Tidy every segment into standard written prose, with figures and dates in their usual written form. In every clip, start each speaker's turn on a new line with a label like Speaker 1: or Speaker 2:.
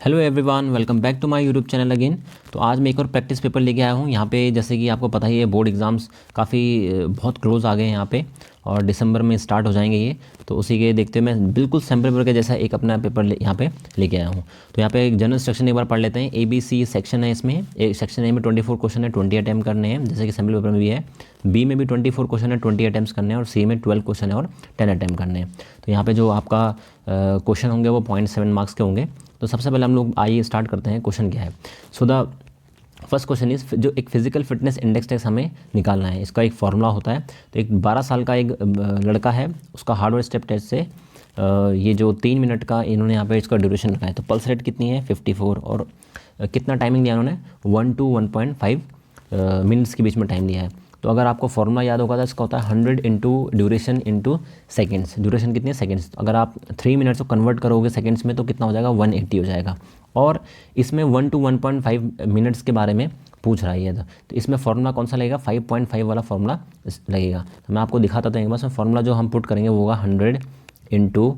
Speaker 1: Hello everyone, welcome back to my YouTube channel again. तो आज मैं एक और प्रैक्टिस पेपर लेके आया हूँ। यहाँ पे जैसे कि आपको पता ही है, बोर्ड एग्ज़ाम्स काफ़ी बहुत क्लोज आ गए हैं यहाँ पे, और दिसंबर में स्टार्ट हो जाएंगे ये। तो उसी के देखते हुए मैं बिल्कुल सैम्पल पेपर के जैसा एक अपना पेपर यहाँ पे लेके आया हूँ। तो यहाँ पे एक जनरल इंस्ट्रक्शन एक बार पढ़ लेते हैं। ABC सेक्शन है, इसमें एक सेक्शन ए में 24 क्वेश्चन है, 20 अटैम्प्ट करने हैं, जैसे कि सैम्पल पेपर में भी है। बी में भी 24 क्वेश्चन है, 20 अटैम्प्ट करने हैं, और सी में 12 क्वेश्चन है और 10 अटैम्प्ट करने हैं। तो यहाँ पे जो आपका क्वेश्चन होंगे वो 0.7 मार्क्स के होंगे। तो सबसे पहले हम लोग आइए स्टार्ट करते हैं। क्वेश्चन क्या है? So the first question is, जो एक फिजिकल फिटनेस इंडेक्स टेस्ट हमें निकालना है, इसका एक फॉर्मूला होता है। तो एक 12 साल का एक लड़का है, उसका हार्डवेयर स्टेप टेस्ट से ये जो 3 मिनट का इन्होंने यहाँ पे इसका ड्यूरेशन रखा है। तो पल्स रेट कितनी है? 54। और कितना टाइमिंग दिया इन्होंने? 1 to 1.5 मिनट्स के बीच में टाइम दिया है। तो अगर आपको फॉर्मूला याद होगा तो इसका होता है 100 into duration into seconds. Duration कितनी है? सेकेंड्स। अगर आप 3 मिनट्स को कन्वर्ट करोगे सेकेंड्स में तो कितना हो जाएगा? 180 हो जाएगा। और इसमें 1 to 1.5 मिनट्स के बारे में पूछ रहा है ये। तो इसमें फॉर्मूला कौन सा लगेगा? 5.5 वाला फॉर्मूला लगेगा। तो मैं आपको दिखाता था एक बार। फॉर्मूला जो हम पुट करेंगे वो होगा 100 इंटू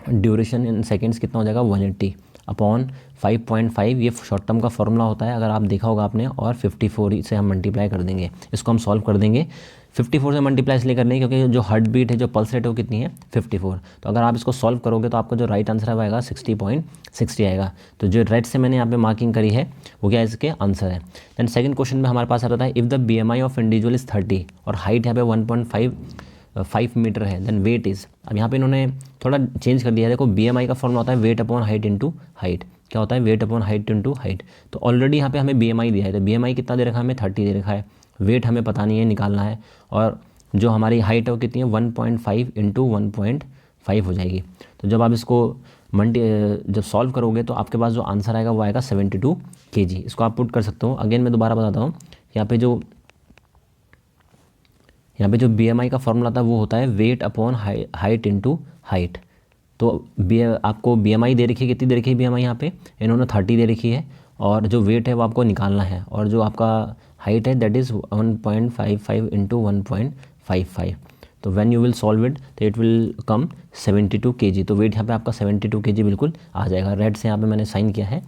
Speaker 1: ड्यूरेशन इन सेकेंड्स, कितना हो जाएगा? 180 अपॉन 5.5। ये शॉर्ट टर्म का फॉर्मूला होता है, अगर आप देखा होगा आपने। और 54 से हम मल्टीप्लाई कर देंगे, इसको हम सॉल्व कर देंगे। 54 से मल्टीप्लाई इसलिए करने क्योंकि जो हार्ट बीट है, जो पल्स रेट है वो कितनी है? 54। तो अगर आप इसको सॉल्व करोगे तो आपका जो राइट आंसर है वो आएगा 60.60 आएगा। तो जो रेड से मैंने यहाँ पे मार्किंग करी है वो क्या इसके आंसर है। दैन सेकंड क्वेश्चन में हमारे पास आता है, if the BMI of individual is 30 और हाइट यहाँ पे 1.5 मीटर है, देन वेट इज़। अब यहाँ पे इन्होंने थोड़ा चेंज कर दिया है। देखो, BMI का फॉर्मूला होता है weight upon height into height. क्या होता है? Weight upon height into height. तो ऑलरेडी यहाँ पे हमें BMI दिया है, तो BMI कितना दे रखा है? हमें 30 दे रखा है। वेट हमें पता नहीं है, निकालना है। और जो हमारी हाइट है वो कितनी है? 1.5 इंटू 1.5 हो जाएगी। तो जब आप इसको जब सॉल्व करोगे तो आपके पास जो आंसर आएगा वो आएगा 72 kg। इसको आप पुट कर सकते हो। अगेन मैं दोबारा बताता हूँ, यहाँ पे जो BMI का फॉर्मूला था वो होता है weight upon height into height. तो आपको BMI दे रखी है, कितनी दे रखी है BMI यहाँ पे? इन्होंने 30 दे रखी है। और जो वेट है वो आपको निकालना है, और जो आपका हाइट है दैट इज़ 1.55 इंटू 1.55। तो when you will solve it तो इट विल कम 72 kg। तो वेट यहाँ पे आपका 72 kg बिल्कुल आ जाएगा। रेड से यहाँ पे मैंने साइन किया है,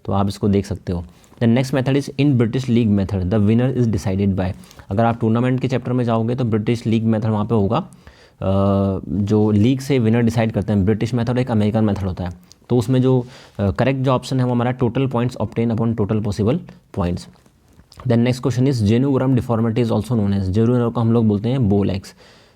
Speaker 1: तो आप इसको देख सकते हो। The next method is in British league method the winner is decided by. अगर आप टूर्नामेंट के चैप्टर में जाओगे तो ब्रिटिश लीग मेथड वहाँ पे होगा। जो लीग से विनर डिसाइड करते हैं। ब्रिटिश मेथड एक अमेरिकन मेथड होता है। तो उसमें जो करेक्ट जो ऑप्शन है वो हमारा total points obtain upon total possible points. Then next question is genugram deformity is also known as. Genugram को हम लोग बोलते हैं बो लेग्स।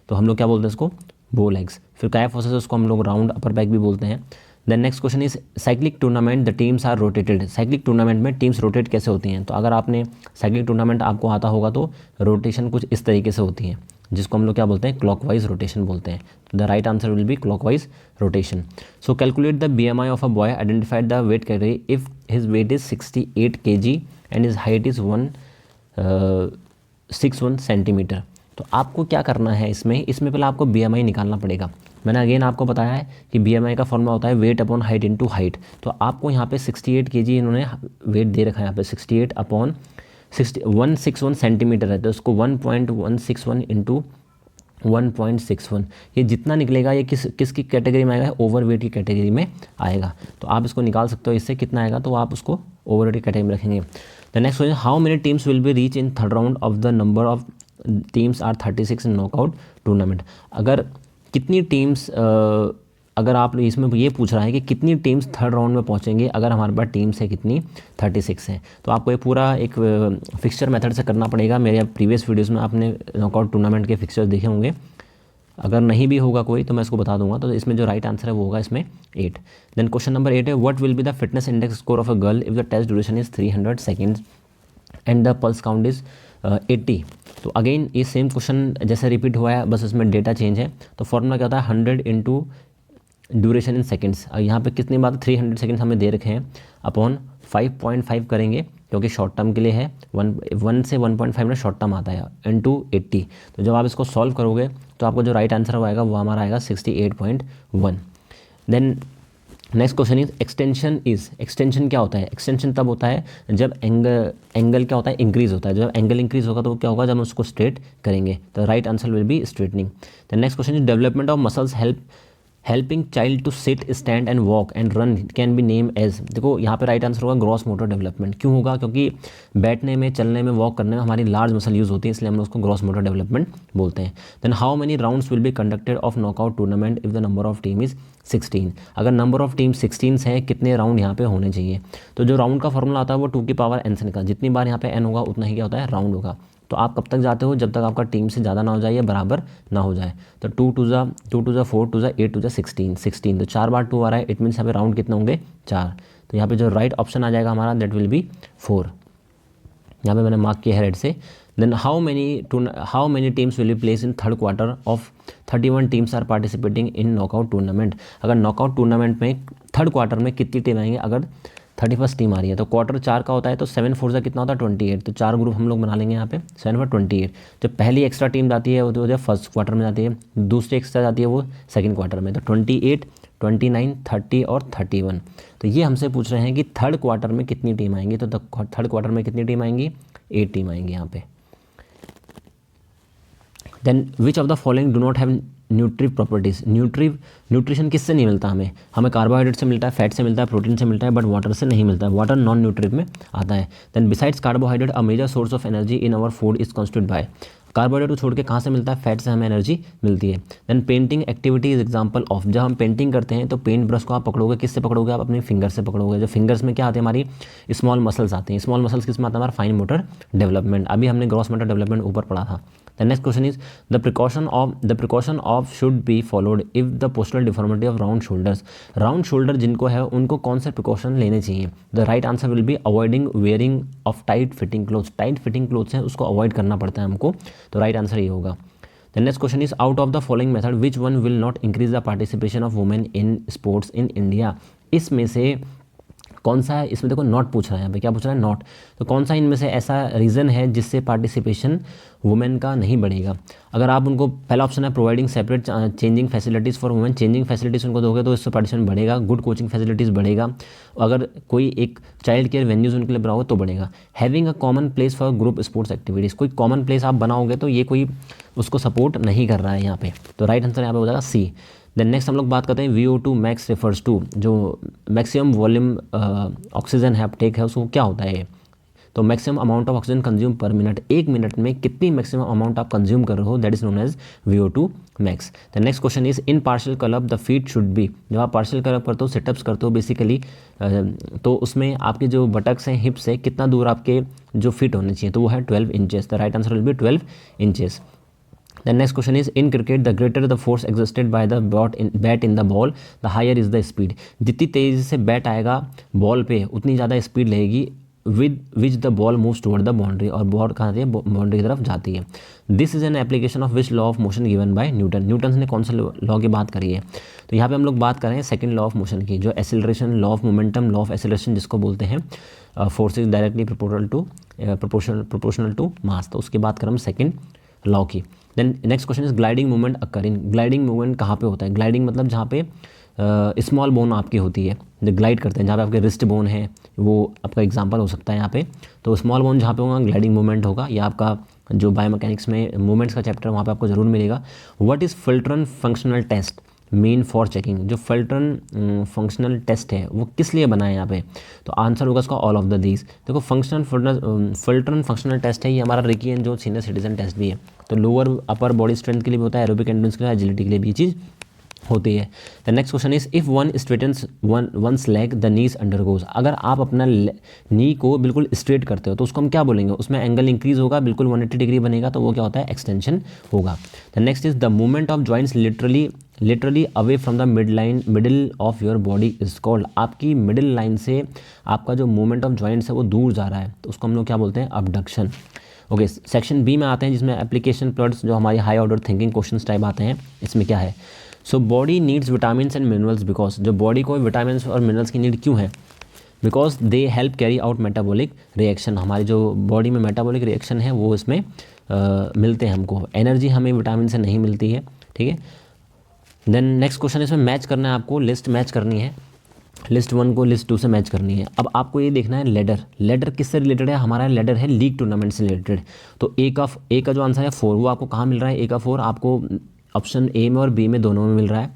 Speaker 1: तो हम लोग क्या बोलते हैं इसको? बो लेग्स। फिर कायाफोसिस उसको हम लोग राउंड अपर बैक भी बोलते हैं। Then next question is cyclic tournament the teams are rotated. Cyclic tournament में टीम्स रोटेट कैसे होती हैं? तो अगर आपने साइक्लिक टूर्नामेंट आपको आता होगा तो रोटेशन कुछ इस तरीके से होती है, जिसको हम लोग क्या बोलते हैं? क्लॉकवाइज रोटेशन बोलते हैं। तो the right answer will B clockwise rotation. So calculate the BMI of a boy, identified the weight category if his weight is 68 kg and his height is 161 centimetre. तो आपको क्या करना है इसमें पहले आपको BMI निकालना पड़ेगा। मैंने अगेन आपको बताया है कि BMI का फॉर्मूला होता है weight upon height into height. तो आपको यहाँ पे 68 kg इन्होंने वेट दे रखा है। यहाँ पे 68 अपॉन 161 सेंटीमीटर है, तो उसको 1.161 इंटू 1.61, ये जितना निकलेगा ये किसकी कैटेगरी में आएगा? ओवर वेट की कैटेगरी में आएगा। तो आप इसको निकाल सकते हो, इससे कितना आएगा तो आप उसको ओवर वेट की कैटेगरी में रखेंगे। The next question, how many teams will be reach in third round of the number of teams are 36 in knockout tournament. अगर कितनी टीम्स, अगर आप इसमें ये पूछ रहा है कि कितनी टीम्स थर्ड राउंड में पहुंचेंगे, अगर हमारे पास टीम्स है कितनी? 36 है। तो आपको ये पूरा एक फिक्सचर मेथड से करना पड़ेगा। मेरे प्रीवियस वीडियोस में आपने नॉकआउट टूर्नामेंट के फिक्सचर्स देखे होंगे। अगर नहीं भी होगा कोई तो मैं इसको बता दूंगा। तो इसमें जो राइट आंसर है वो होगा इसमें 8। देन क्वेश्चन नंबर 8 है, what will be the fitness index score of a girl if the test duration is 300 seconds and the pulse count is 80। तो अगेन ये सेम क्वेश्चन जैसे रिपीट हुआ है, बस इसमें डेटा चेंज है। तो फॉर्मूला क्या होता है? 100 इंटू ड्यूरेशन इन सेकेंड्स। यहाँ पे कितनी बात? 300 सेकेंड्स हमें दे रखे हैं, अपॉन 5.5 करेंगे क्योंकि शॉर्ट टर्म के लिए है। 1 से 1.5 में शॉर्ट टर्म आता है, इंटू 80। तो जब आप इसको सॉल्व करोगे तो आपको जो राइट आंसर आएगा वो हमारा आएगा 68.1। Then next question is extension is. Extension क्या होता है? एक्सटेंशन तब होता है जब एंगल क्या होता है? इंक्रीज होता है। जब एंगल इंक्रीज होगा तो क्या होगा? जब हम उसको स्ट्रेट करेंगे। तो right answer will be straightening. The next question is development of muscles helping child to sit stand and walk and run can be name as, देखो यहाँ पे राइट आंसर होगा ग्रॉस मोटर डेवलपमेंट। क्यों होगा? क्योंकि बैठने में, चलने में, वॉक करने में हमारी लार्ज मसल यूज़ होती है, इसलिए हम उसको ग्रॉस मोटर डेवलपमेंट बोलते हैं। Then how many rounds will be conducted of knockout tournament if the number of team is 16। अगर नंबर ऑफ टीम 16 है, कितने राउंड यहाँ पे होने चाहिए? तो जो राउंड का फॉर्मूला आता है वो 2 की पावर n से निकला, जितनी बार यहाँ पे n होगा उतना ही क्या होता है? राउंड होगा। तो आप कब तक जाते हो? जब तक आपका टीम से ज़्यादा ना हो जाए या बराबर ना हो जाए। तो 2 टू ज़ा 4 टू ज़ा 8 टू ज़ा 16, तो 4 बार 2 आ रहा है, इट मीन्स यहाँ पे राउंड कितने होंगे? 4। तो यहाँ पे जो राइट ऑप्शन आ जाएगा हमारा, दैट विल बी 4। यहाँ पे मैंने मार्क किया है रेड से। Then how many teams will be place in third quarter of 31 teams are participating in knockout tournament. अगर नॉकआउट टूर्नामेंट में थर्ड क्वार्टर में कितनी टीम आएंगे? अगर 31 टीम आ रही है तो क्वार्टर 4 का होता है, तो 7 4 से कितना होता है? 28। तो 4 ग्रुप हम लोग बना लेंगे यहाँ पे, 7 4 28। जो पहली एक्स्ट्रा टीम जाती है वो तो फर्स्ट क्वार्टर में जाती है, दूसरी एक्स्ट्रा जाती है वो सेकंड क्वार्टर में। तो 28, 29, 30 और 31। तो ये हमसे पूछ रहे हैं कि थर्ड क्वार्टर में कितनी टीम आएंगी। तो थर्ड क्वार्टर में कितनी टीम आएंगी? 8 टीम आएंगी यहाँ पे। Then which of the following do not have nutritive properties. Nutrition किससे नहीं मिलता? हमें कार्बोहाइड्रेट से मिलता है, फैट से मिलता है, प्रोटीन से मिलता है, बट वाटर से नहीं मिलता है। वाटर नॉन न्यूट्रिव में आता है। Then besides carbohydrate a major source of energy in our food is constituted by. Carbohydrate को छोड़ के कहाँ से मिलता है? फैट से हमें एनर्जी मिलती है। Then painting activity is example of. जब हम पेंटिंग करते हैं तो पेंट ब्रश को आप पकड़ोगे, किससे पकड़ोगे? आप अपने फिंगर से पकड़ोगे। जो फिंगर्स में क्या आते हैं? हमारी स्मॉल मसल्स आते हैं। स्मॉल मसल्स किस में आता है? हमारा फाइन मोटर डेवलपमेंट। अभी हमने ग्रॉस मोटर डेवलपमेंट ऊपर पढ़ा था। The next question is the precaution of should be followed if the postural deformity of round shoulders. Round shoulder जिनको है उनको कौन से precaution लेने चाहिए? The right answer will be avoiding wearing of tight fitting clothes. Tight fitting clothes हैं उसको avoid करना पड़ता है हमको, तो right answer ये होगा। The next question is out of the following method which one will not increase the participation of women in sports in India? इसमें से कौन सा है? इसमें देखो नॉट पूछ रहा है यहाँ पे, क्या पूछ रहा है? नॉट। तो कौन सा इनमें से ऐसा रीज़न है जिससे पार्टिसिपेशन वुमेन का नहीं बढ़ेगा? अगर आप उनको, पहला ऑप्शन है providing separate changing facilities for women, changing facilities उनको दोगे तो इससे पार्टिसिपेशन बढ़ेगा। गुड कोचिंग फैसिलिटीज़ बढ़ेगा। अगर कोई एक चाइल्ड केयर वेन्यूज़ उनके लिए बनाओगे तो बढ़ेगा। Having a common place for group sports activities, कोई कॉमन प्लेस आप बनाओगे तो ये कोई उसको सपोर्ट नहीं कर रहा है यहाँ पे, तो राइट आंसर यहाँ पे हो जाएगा सी। देन नेक्स्ट हम लोग बात करते हैं VO2 मैक्स रेफर्स टू, जो मैक्सिमम वॉल्यूम ऑक्सीजन है अपटेक है उसको क्या होता है? तो maximum amount of oxygen consume per minute, 1 minute में कितनी मैक्सिमम अमाउंट आप कंज्यूम कर रहे हो, that is known as VO2 max. The next question is in partial curl the feet should be. जब आप पार्शियल कर्ल करते हो, सिटअप्स करते हो बेसिकली, तो उसमें आपके जो बटक्स हैं, हिप्स है, कितना दूर आपके जो फिट होने चाहिए, तो वो है 12 inches. The right answer will B 12 inches. The next question is in cricket the greater the force exerted by the bat in the ball the higher is the speed। जितनी तेज़ी से बैट आएगा ball पे उतनी ज़्यादा speed रहेगी with which the ball moves toward the boundary, और ball कहाँ जाती है? बाउंड्री की तरफ जाती है। This is an application of which law of motion given by Newton. Newton ने कौन से लॉ की बात करी है? तो यहाँ पे हम लोग बात कर रहे हैं सेकंड लॉ ऑफ मोशन की, जो acceleration, law of momentum, law of acceleration जिसको बोलते हैं, force is directly proportional to mass. तो उसकी बात करें हम सेकंड लॉ की। Then next question is gliding movement occurring. Gliding movement कहाँ पे होता है? ग्लाइडिंग मतलब जहाँ पे स्मॉल बोन आपकी होती है, जो ग्लाइड करते हैं, जहाँ पे आपके रिस्ट बोन है, वो आपका एग्जांपल हो सकता है यहाँ पे। तो स्मॉल बोन जहाँ पे होगा ग्लाइडिंग मूवमेंट होगा, या आपका जो बायोमैकेनिक्स में मूवमेंट्स का चैप्टर वहाँ पे आपको जरूर मिलेगा। What is filtron functional test mean for checking. जो फिल्ट्रन फंक्शनल टेस्ट है वो किस लिए बना है यहाँ पे? तो आंसर होगा उसका ऑल ऑफ द दीज। देखो फिल्ट्रन फंक्शनल टेस्ट है, ये हमारा रिकी एंड जो सीनियर सिटीजन टेस्ट भी है। तो लोअर अपर बॉडी स्ट्रेंथ के लिए भी होता है, एरोबिक एंड्योरेंस के लिए, एजिलिटी के लिए भी ये चीज़ होती है। The next question is if one straightens one's leg the knees undergoes. अगर आप अपना नी को बिल्कुल स्ट्रेट करते हो तो उसको हम क्या बोलेंगे? उसमें एंगल इंक्रीज होगा, बिल्कुल 180 डिग्री बनेगा, तो वो क्या होता है? एक्सटेंशन होगा। The next is the movement of joints literally away from the middle of your body is called. आपकी मिडिल लाइन से आपका जो मूवमेंट ऑफ जॉइंट्स है वो दूर जा रहा है, तो उसको हम लोग क्या बोलते हैं? अबडक्शन। ओके, सेक्शन बी में आते हैं जिसमें एप्लीकेशन प्लॉट्स, जो हमारी high order thinking questions type आते हैं। इसमें क्या है? So body needs vitamin and minerals because. जो बॉडी को विटामिन और मिनरल्स की नीड क्यों है? Because they help carry out metabolic reaction. हमारी जो बॉडी में मेटाबॉलिक रिएक्शन है वो इसमें मिलते हैं हमको। एनर्जी हमें विटामिन से नहीं मिलती है, ठीक है। देन नेक्स्ट क्वेश्चन, इसमें मैच करना है आपको, लिस्ट मैच करनी है, लिस्ट 1 को लिस्ट 2 से मैच करनी है। अब आपको ये देखना है लेडर किससे रिलेटेड है? हमारा लेडर है लीग टूर्नामेंट से रिलेटेड। तो ए का जो आंसर है 4, वो आपको कहाँ मिल रहा है? ए का 4 आपको ऑप्शन ए में और बी में दोनों में मिल रहा है।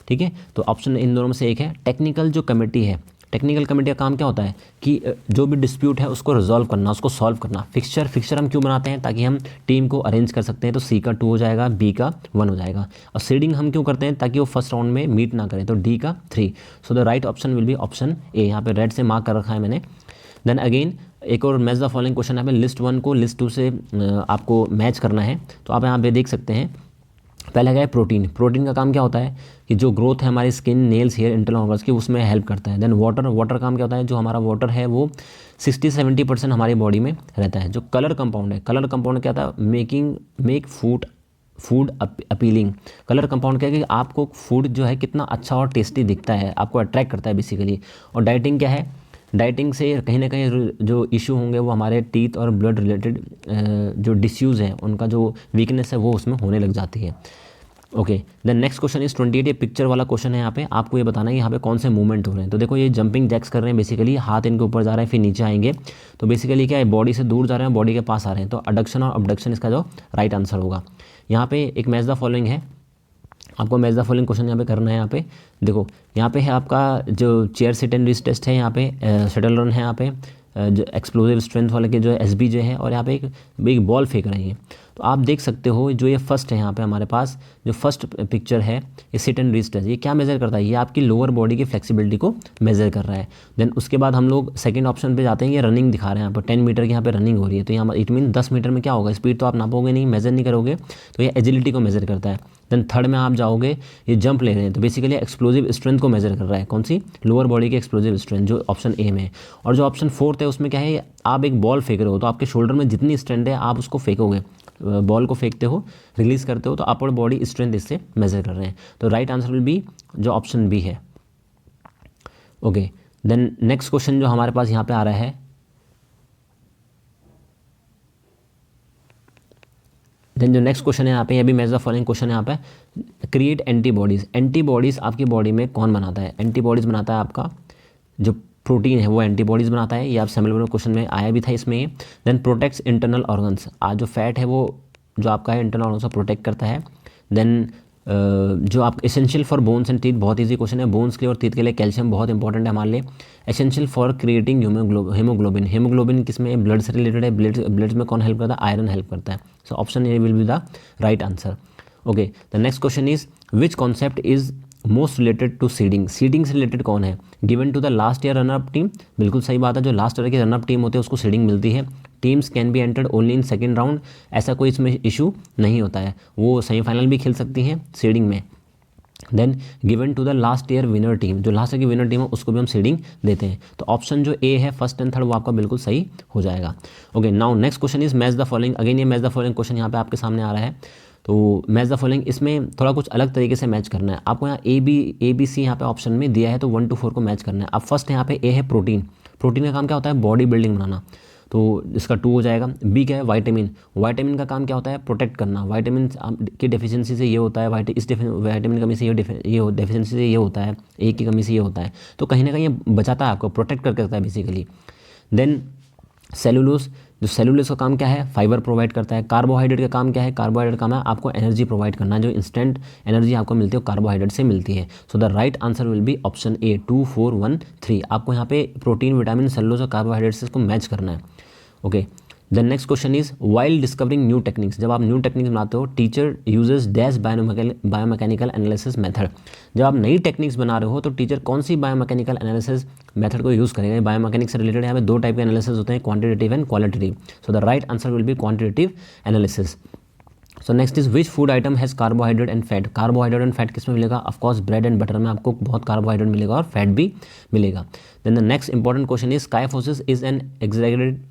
Speaker 1: ठीक है, तो ऑप्शन इन दोनों में से एक है। टेक्निकल जो कमेटी है, टेक्निकल कमेटी का काम क्या होता है कि जो भी डिस्प्यूट है उसको रिजॉल्व करना, उसको सॉल्व करना। फिक्सचर हम क्यों बनाते हैं, ताकि हम टीम को अरेंज कर सकते हैं। तो सी का 2 हो जाएगा, बी का 1 हो जाएगा। और सीडिंग हम क्यों करते हैं, ताकि वो फर्स्ट राउंड में मीट ना करें। तो डी का 3। सो the right option will be option A. यहाँ पे रेड से मार्क कर रखा है मैंने। देन अगेन एक और मैच द फॉलोइंग क्वेश्चन है, लिस्ट 1 को लिस्ट 2 से आपको मैच करना है। तो आप यहाँ पे देख सकते हैं, पहला क्या है प्रोटीन। प्रोटीन का काम क्या होता है कि जो ग्रोथ है हमारी skin, nails, hair, internal organs की, उसमें हेल्प करता है। देन वाटर काम क्या होता है, जो हमारा वाटर है वो 60-70% हमारी बॉडी में रहता है। जो कलर कंपाउंड है, कलर कंपाउंड क्या होता है, make food appealing. Colour compound क्या है कि आपको फूड जो है कितना अच्छा और टेस्टी दिखता है, आपको अट्रैक्ट करता है बेसिकली। और डाइटिंग क्या है, डाइटिंग से कहीं ना कहीं जो इशू होंगे वो हमारे टीथ और ब्लड रिलेटेड जो डिस्यूज़ हैं उनका जो वीकनेस है वो उसमें होने लग जाती है। Okay, then next question is 28। ये पिक्चर वाला क्वेश्चन है। यहाँ पे आपको ये बताना है यहाँ पे कौन से मूवमेंट हो रहे हैं। तो देखो ये जंपिंग जैक्स कर रहे हैं बेसिकली, हाथ इनके ऊपर जा रहे हैं फिर नीचे आएंगे। तो बेसिकली क्या है, बॉडी से दूर जा रहे हैं, बॉडी के पास आ रहे हैं। तो अडक्शन और अबडक्शन इसका जो राइट आंसर होगा। यहाँ पे एक मैच द फॉलोइंग है, आपको मैच द फॉलोइंग क्वेश्चन यहाँ पे करना है। यहाँ पे देखो, यहाँ पे है आपका जो chair sit and wrist test है, यहाँ पे शटल रन है, यहाँ पे जो एक्सप्लोजिव स्ट्रेंथ वाले के जो एसबी जो है, और यहाँ पे एक बॉल फेंक रही है। तो आप देख सकते हो जो ये फर्स्ट है, यहाँ पे हमारे पास जो फर्स्ट पिक्चर है ये सिट एंड रिस्ट है। ये क्या मेज़र करता है, ये आपकी लोअर बॉडी की फ्लेक्सिबिलिटी को मेज़र कर रहा है। देन उसके बाद हम लोग सेकंड ऑप्शन पे जाते हैं, ये रनिंग दिखा रहे हैं यहाँ पर 10 मीटर की यहाँ पे रनिंग हो रही है। तो यहाँ इट मीन 10 मीटर में क्या होगा, स्पीड तो आप नापोगे नहीं, मेज़र नहीं करोगे, तो ये एजिलिटी को मेज़र करता है। देन थर्ड में आप जाओगे, ये जंप ले रहे हैं, तो बेसिकली एक्सप्लोजिव स्ट्रेंथ को मेज़र कर रहा है। कौन सी, लोअर बॉडी की एक्सप्लोजिव स्ट्रेंथ, जो ऑप्शन ए में है। और जो ऑप्शन फोर्थ है उसमें क्या है, आप एक बॉल फेंक रहे हो, तो आपके शोल्डर में जितनी स्ट्रेंथ है आप उसको फेंकोगे, बॉल को फेंकते हो, रिलीज करते हो, तो अपर बॉडी स्ट्रेंथ इससे मेजर कर रहे हैं। तो राइट आंसर विल बी जो ऑप्शन बी है। ओके, देन नेक्स्ट क्वेश्चन जो हमारे पास यहाँ पे आ रहा है, देन जो नेक्स्ट क्वेश्चन है यहाँ पे, ये भी मैच द फॉलोइंग क्वेश्चन है यहाँ पे, क्रिएट एंटीबॉडीज़। एंटीबॉडीज़ आपकी बॉडी में कौन बनाता है, एंटीबॉडीज़ बनाता है आपका जो प्रोटीन है वो एंटीबॉडीज़ बनाता है। ये आप सिमिलर क्वेश्चन में आया भी था इसमें। देन प्रोटेक्ट्स इंटरनल ऑर्गन्स, आज जो फैट है वो जो आपका है इंटरनल ऑर्गन्स को प्रोटेक्ट करता है। देन जो आप essential for bones and teeth, बहुत ईजी क्वेश्चन है, बोन्स के लिए और टीथ के लिए कैल्शियम बहुत इंपॉर्टेंट है हमारे लिए। Essential for creating haemoglobin, haemoglobin किस में, ब्लड से रिलेटेड है, ब्लड में कौन हेल्प करता है, आयरन हेल्प करता है। So option A will be the right answer. Okay, the next question is which concept is most related to seeding. Seeding से रिलेटेड कौन है, given to the last year run up team. बिल्कुल सही बात है, जो लास्ट ईयर के run up team होते हैं उसको सीडिंग मिलती है। Teams can be entered only in second round, ऐसा कोई इसमें इशू नहीं होता है, वो सेमीफाइनल भी खेल सकती हैं सीडिंग में। Then given to the last year winner team, जो लास्ट ईयर की विनर टीम है उसको भी हम सीडिंग देते हैं। तो ऑप्शन जो ए है फर्स्ट एंड थर्ड वो आपका बिल्कुल सही हो जाएगा। Okay, now next question is match the following. Again ये मैच द फॉलोइंग क्वेश्चन यहाँ पे आपके सामने आ रहा है। तो मैच द फॉलोइंग, इसमें थोड़ा कुछ अलग तरीके से मैच करना है आपको। यहाँ ए बी सी यहाँ पे ऑप्शन में दिया है, तो 1 to 4 को मैच करना है। अब फर्स्ट यहाँ पे ए है प्रोटीन, प्रोटीन का काम क्या होता है, बॉडी बिल्डिंग बनाना, तो इसका 2 हो जाएगा। बी क्या है, वाइटामिन, वाइटामिन का काम क्या होता है, प्रोटेक्ट करना। वाइटामिन की डेफिशिएंसी से ये होता है, वाइटामिन की कमी से ये डेफिशिएंसी से ये होता है, ए की कमी से ये होता है। तो कहीं ना कहीं ये बचाता है आपको, प्रोटेक्ट करके रखता है बेसिकली। देन सेलुलोज, जो सेलुलोज का काम क्या है, फाइबर प्रोवाइड करता है। कार्बोहाइड्रेट का काम क्या है, कार्बोहाइड्रेट का काम है आपको एनर्जी प्रोवाइड करना, जो इंस्टेंट एनर्जी आपको मिलती है वो कार्बोहाइड्रेट से मिलती है। सो the right answer will B option A 2 4 1 3। आपको यहाँ पे प्रोटीन, विटामिन, सेलुलोज और कार्बोहाइड्रेट से इसको मैच करना है। Okay, the next question is while discovering new techniques. जब आप न्यू टेक्निक्स बनाते हो, teacher uses dash biomechanical analysis method. जब आप नई टेक्निक्स बना रहे हो तो टीचर कौन सी बायोमैकेनिकल एनालिसिस मेथड को यूज़ करेगा। बायोमैकेनिक्स से रिलेटेड यहाँ पे 2 टाइप के एनालिसिस होते हैं, quantitative and qualitative. So the right answer will B quantitative analysis. So next is which food item has carbohydrate and fat. Carbohydrate and fat किस में मिलेगा, ऑफकोर्स ब्रेड एंड बटर में आपको बहुत कार्बोहाइड्रेट मिलेगा और फैट भी मिलेगा। Then the next important question is kyphosis is an exaggerated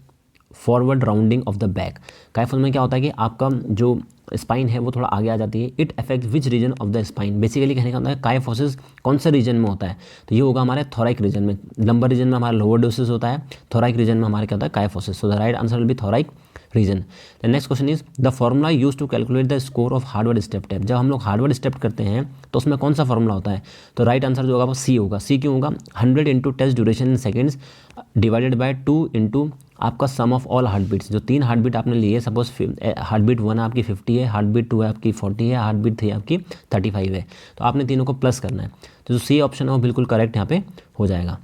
Speaker 1: forward rounding of the back. Kyphosis में क्या होता है कि आपका जो स्पाइन है वो थोड़ा आगे आ जाती है। It affect which region of the spine, basically कहने का होता है काइफोसिस कौन से रीजन में होता है, तो ये होगा हमारे थोराइक रीजन में। लंबर रीजन में हमारा लोअर डोसिस होता है, थोराइक रीजन में हमारे क्या होता है, kyphosis. So the right answer will be thoracic region. The next question is the formula use to calculate the score of Harvard step टेप। जब हम लोग हार्डवर्ड स्टेप करते हैं तो उसमें कौन सा फॉर्मूला होता है, तो राइट आंसर जो होगा वो सी होगा। सी क्यों होगा, 100 into test duration in seconds divided by 2 into आपका sum of all heart beats, जो 3 हार्ट बीट आपने लिए है, सपोज हार्ट बीट 1 आपकी 50 है, हार्ट बीट 2 है आपकी 40 है, हार्ट बीट 3 आपकी 35 है, तो आपने तीनों को प्लस करना है। तो जो सी ऑप्शन है वो बिल्कुल करेक्ट यहाँ पे हो जाएगा।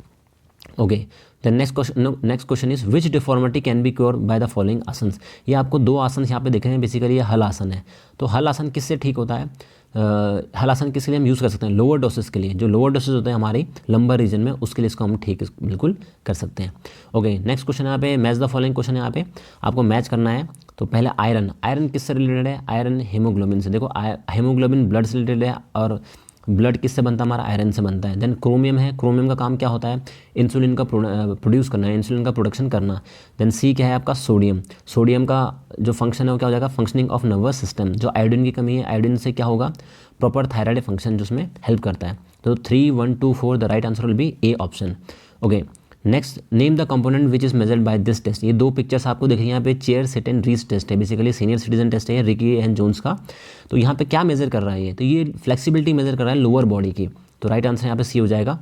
Speaker 1: Okay, the next question is which deformity can be cure by the following asanas. ये आपको 2 आसन यहाँ पे दिख रहे हैं, बेसिकली ये हल आसन है। तो हल आसन किससे ठीक होता है? हल आसन किसके लिए हम यूज़ कर सकते हैं? लोअर डोसेस के लिए, जो लोअर डोसेस होते हैं हमारी लंबर रीजन में, उसके लिए इसको हम ठीक बिल्कुल कर सकते हैं। ओके, नेक्स्ट क्वेश्चन यहाँ पे मैच द फॉलोइंग क्वेश्चन है, यहाँ पे आपको मैच करना है। तो पहले आयरन किससे रिलेटेड है? आयरन हीमोग्लोबिन से। देखो हीमोग्लोबिन ब्लड से रिलेटेड है, और ब्लड किससे बनता है? हमारा आयरन से बनता है। देन क्रोमियम है, क्रोमियम का काम क्या होता है? इंसुलिन का प्रोड्यूस करना है, इंसुलिन का प्रोडक्शन करना। देन सी क्या है आपका? सोडियम का जो फंक्शन है वो क्या हो जाएगा? Functioning of nervous system. जो आयोडीन की कमी है, आयोडीन से क्या होगा? प्रॉपर थायराइड फंक्शन जो उसमें हेल्प करता है। तो 3, 1, 2, 4 the right answer will be A option. Okay, next name the component which is measured by this test. ये 2 पिक्चर्स आपको दिख रही है यहाँ पे, chair sit and reach test है, बेसिकली सीनियर सिटीजन टेस्ट है रिकी एंड जोन्स का। तो यहाँ पे क्या मेजर कर रहा है ये? तो ये फ्लेक्सिबिलिटी मेजर कर रहा है लोअर बॉडी की। तो राइट आंसर यहाँ पे सी हो जाएगा।